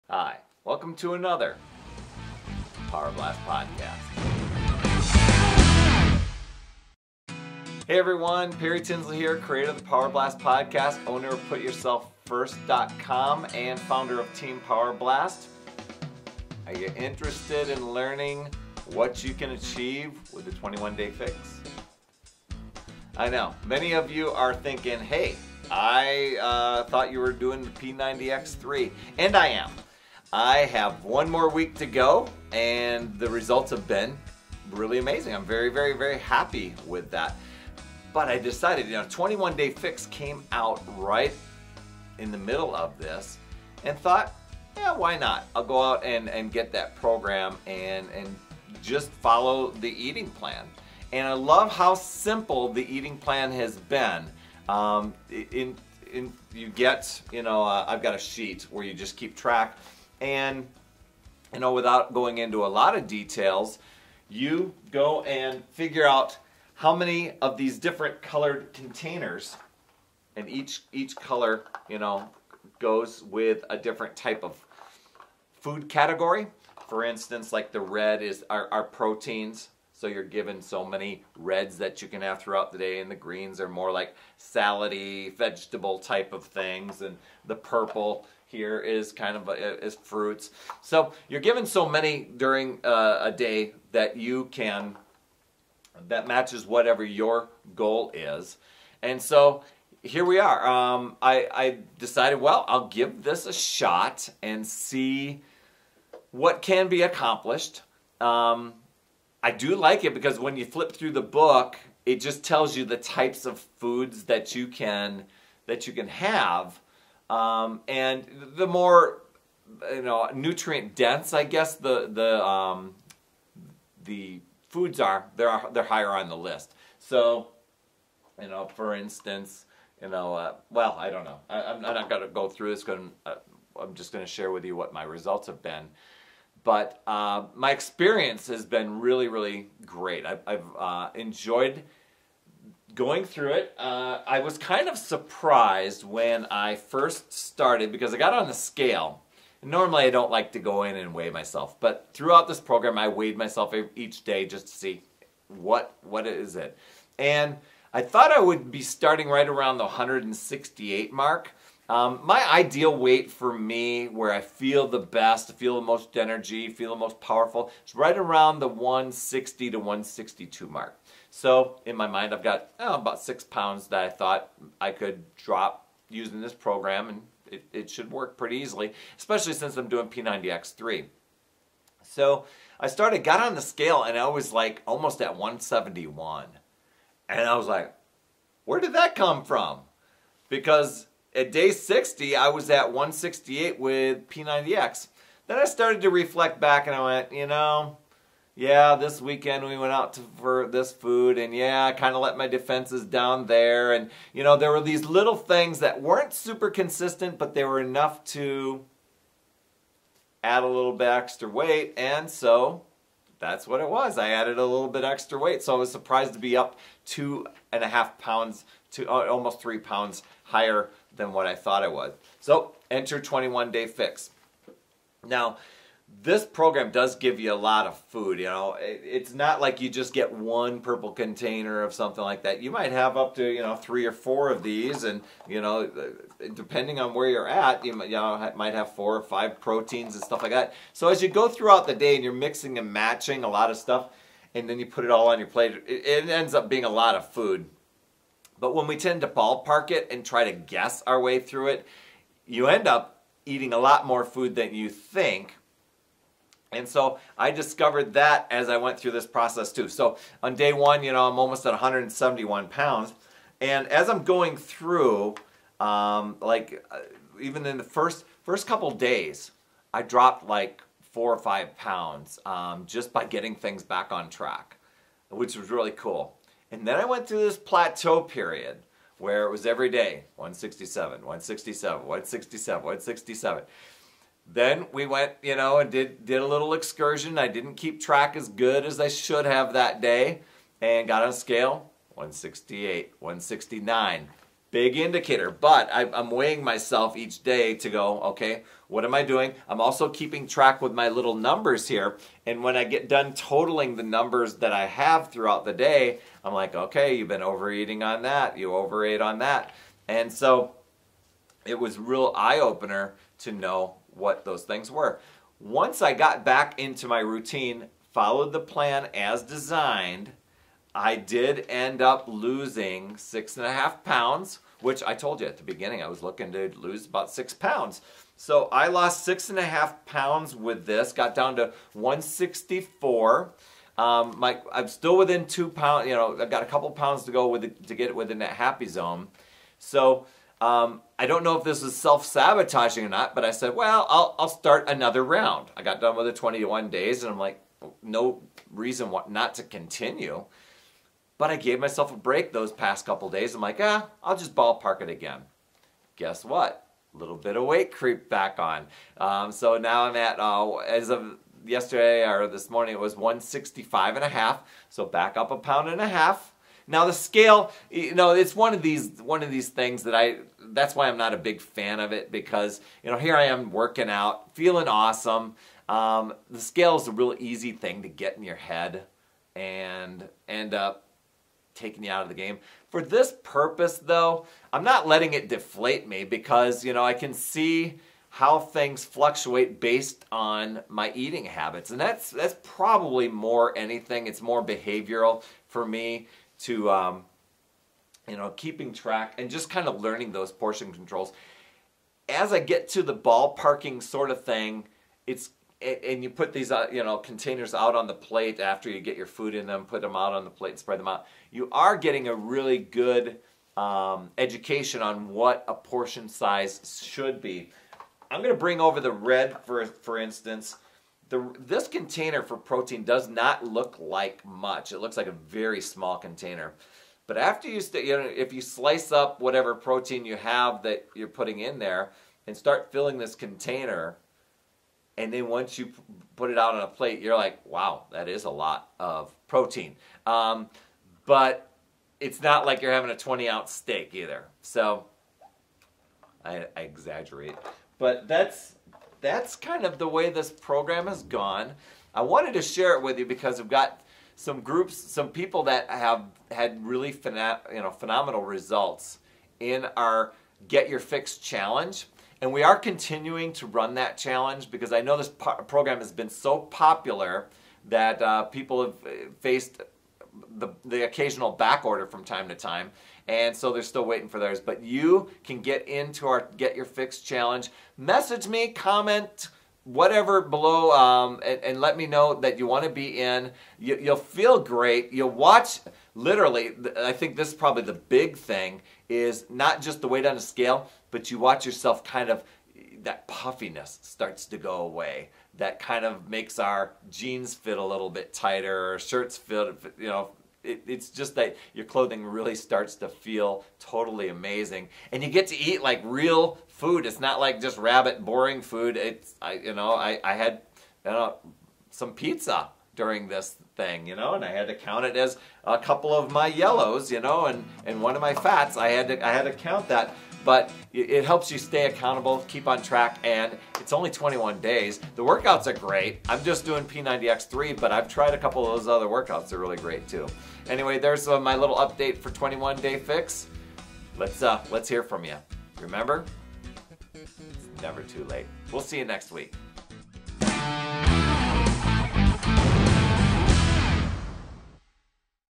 Hi, welcome to another Power Blast podcast. Hey everyone, Perry Tinsley here, creator of the Power Blast podcast, owner of PutYourselfFirst.com, and founder of Team Power Blast. Are you interested in learning what you can achieve with the 21-day fix? I know, many of you are thinking, hey, I thought you were doing the P90X3, and I am. I have one more week to go, and the results have been really amazing. I'm very, very, very happy with that. But I decided, 21-day fix came out right in the middle of this, and thought, yeah, why not? I'll go out and get that program and just follow the eating plan. And I love how simple the eating plan has been. You get, I've got a sheet where you just keep track. And, without going into a lot of details, you go and figure out how many of these different colored containers, and each color, goes with a different type of food category. For instance, like the red are proteins. So you're given so many reds that you can have throughout the day, and the greens are more like salad-y, vegetable type of things, and the purple here is kind of is fruits. So you're given so many during a day that that matches whatever your goal is. And so here we are. I decided, well, I'll give this a shot and see what can be accomplished. I do like it because when you flip through the book, it just tells you the types of foods that you can have, and the more nutrient dense, I guess the foods are. They're higher on the list. So, for instance, well, I don't know. I'm not going to go through this. I'm just going to share with you what my results have been. But my experience has been really, really great. I've enjoyed going through it. I was kind of surprised when I first started because I got on the scale. Normally I don't like to go in and weigh myself, but throughout this program I weighed myself each day just to see what is it. And I thought I would be starting right around the 168 mark. My ideal weight for me, where I feel the best, feel the most energy, feel the most powerful, is right around the 160 to 162 mark. So in my mind, I've got about 6 pounds that I thought I could drop using this program, and it should work pretty easily, especially since I'm doing P90X3. So I got on the scale, and I was like almost at 171. And I was like, where did that come from? Because at day 60, I was at 168 with P90X. Then I started to reflect back and I went, yeah, this weekend we went out for this food, and yeah, I kind of let my defenses down there. And, there were these little things that weren't super consistent, but they were enough to add a little bit extra weight. And so that's what it was. I added a little bit extra weight. So I was surprised to be up 2.5 pounds to almost 3 pounds higher than what I thought I was. So enter 21-day fix. Now, this program does give you a lot of food. It's not like you just get one purple container of something like that. You might have up to 3 or 4 of these, and depending on where you're at, you might have 4 or 5 proteins and stuff like that. So as you go throughout the day and you're mixing and matching a lot of stuff, and then you put it all on your plate, it ends up being a lot of food. But when we tend to ballpark it and try to guess our way through it, you end up eating a lot more food than you think. And so I discovered that as I went through this process too. So on day 1, I'm almost at 171 pounds. And as I'm going through, even in the first couple days, I dropped like 4 or 5 pounds just by getting things back on track, which was really cool. And then I went through this plateau period where it was every day, 167, 167, 167, 167. Then we went, and did a little excursion. I didn't keep track as good as I should have that day, and got on a scale, 168, 169. big indicator. But I'm weighing myself each day to go, okay, what am I doing? I'm also keeping track with my little numbers here. And when I get done totaling the numbers that I have throughout the day, I'm like, okay, you've been overeating on that. You overate on that. And so it was real eye-opener to know what those things were. Once I got back into my routine, followed the plan as designed, I did end up losing 6.5 pounds, which I told you at the beginning I was looking to lose about 6 pounds. So I lost 6.5 pounds with this, got down to 164. I'm still within 2 pounds. I've got a couple pounds to go to get it within that happy zone. So I don't know if this is self-sabotaging or not, but I said, well, I'll start another round. I got done with the 21 days, and I'm like, no reason not to continue. But I gave myself a break those past couple days. I'm like, I'll just ballpark it again. Guess what? A little bit of weight creep back on. So now I'm at, as of yesterday or this morning, it was 165.5. So back up 1.5 pounds. Now the scale, it's one of these things that that's why I'm not a big fan of it, because, here I am working out, feeling awesome. The scale is a real easy thing to get in your head and end up taking you out of the game. For this purpose, though, I'm not letting it deflate me, because, I can see how things fluctuate based on my eating habits. And that's probably more anything. It's more behavioral for me to, keeping track and just kind of learning those portion controls. As I get to the ballparking sort of thing, and you put these, containers out on the plate after you get your food in them, put them out on the plate and spread them out. You are getting a really good education on what a portion size should be. I'm going to bring over the red, for instance. This container for protein does not look like much. It looks like a very small container. But after if you slice up whatever protein you have that you're putting in there and start filling this container, and then once you put it out on a plate, you're like, wow, that is a lot of protein. But it's not like you're having a 20-ounce steak either. So I exaggerate. But that's kind of the way this program has gone. I wanted to share it with you because we've got some groups, some people that have had really phenomenal results in our Get Your Fix challenge. And we are continuing to run that challenge because I know this program has been so popular that people have faced the occasional back order from time to time. And so they're still waiting for theirs. But you can get into our Get Your Fix challenge. Message me, comment, whatever below, and let me know that you want to be in. You'll feel great. You'll watch, literally, I think this is probably the big thing, is not just the weight on the scale, but you watch yourself kind of, that puffiness starts to go away. That kind of makes our jeans fit a little bit tighter, or shirts fit, it's just that your clothing really starts to feel totally amazing. And you get to eat like real food. It's not like just rabbit boring food. I had some pizza during this thing, and I had to count it as a couple of my yellows, and one of my fats. I had to count that. But it helps you stay accountable, keep on track, and it's only 21 days. The workouts are great. I'm just doing P90X3, but I've tried a couple of those other workouts. They're really great too. Anyway, there's my little update for 21 Day Fix. Let's hear from you. Remember, it's never too late. We'll see you next week.